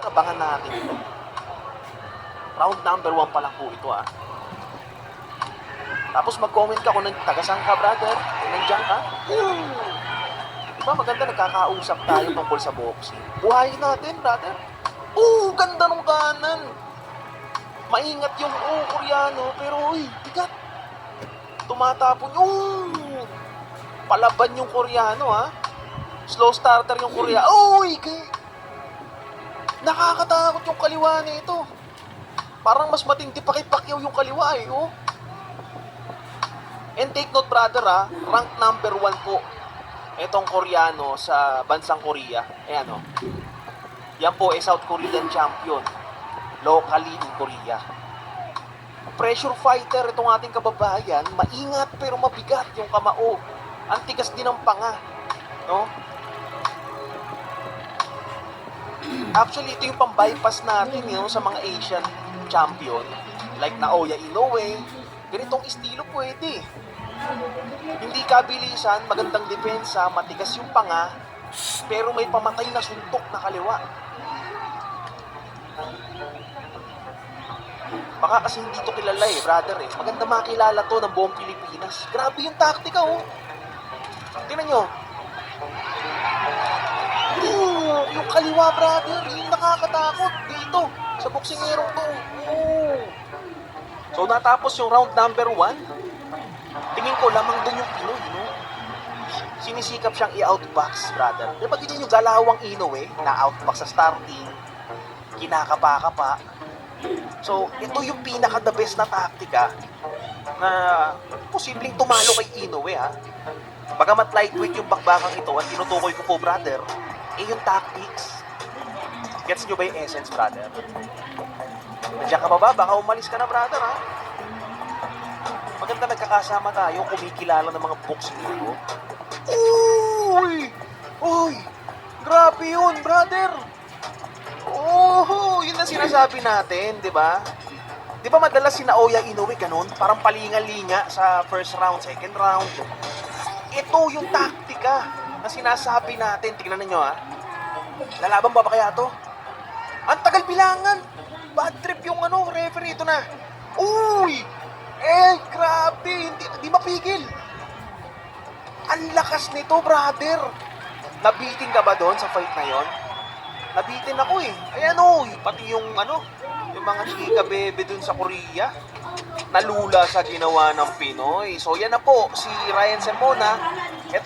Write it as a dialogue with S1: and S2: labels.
S1: Abangan natin ito. Round number 1 pa lang po ito Tapos mag-comment ka kung taga-saan ka, brother. Kung nandiyan ka. Diba maganda nagkakausap tayo tungkol sa boxing. Buhayin natin, brother. Ganda ng kanan. Maingat yung Koreano, pero bigat. Tumatapon palaban yung Koreano Slow starter yung Korea. Nakakatakot yung kaliwa nito. Parang mas matindi pa kay Pacquiao yung kaliwa And take note, brother rank number 1 po itong Koreano sa bansang Korea. Ayan Yan po South Korean champion locally in Korea. Pressure fighter itong ating kababayan. Maingat pero mabigat yung kamao. Ang tigas din ng panga. Actually, ito yung pang-bypass natin sa mga Asian champion. Like Naoya Inoue. Ganitong estilo pwede. Hindi kabilisan, magandang depensa, matigas yung panga, pero may pamatay na suntok na kaliwa. Baka kasi hindi to kilala brother Maganda makilala to ng buong Pilipinas. Grabe yung taktika Tingnan nyo. Yung kaliwa, brother, yung nakakatakot dito sa boksingerong to. So natapos yung round number 1. Tingin ko lamang doon yung Pinoy, Sinisikap siyang i-outbox, brother. Diba ganyan yung galawang Inoue na outbox sa starting, kinakapa-kapa. So, ito yung pinaka-the best na taktika na posibleng tumalo kay Inoue, Bagamat lightweight yung bakbakang ito, at tinutukoy ko po, brother, yung tactics. Gets nyo ba yung essence, brother? Nandiyan ka ba? Baka umalis ka na, brother, Maganda nagkakasama tayo, kumikilala ng mga boxing mo. Grabe yun, brother! Yun ang sinasabi natin, di ba? Di ba madalas si Naoya Inoue ganun? Parang palinga-linga sa first round, second round. Ito yung taktika na sinasabi natin. Tingnan ninyo Lalaban ba kaya to? Ang tagal bilangan. Bad trip yung referee. Ito na. Grabe. Hindi mapigil. Ang lakas nito, brother. Nabitin ka ba doon sa fight na yon? Nabitin ako Ayan pati yung yung mga chika bebe dun sa Korea. Nalula sa ginawa ng Pinoy. So yan na po, si Ryan Semona. Ito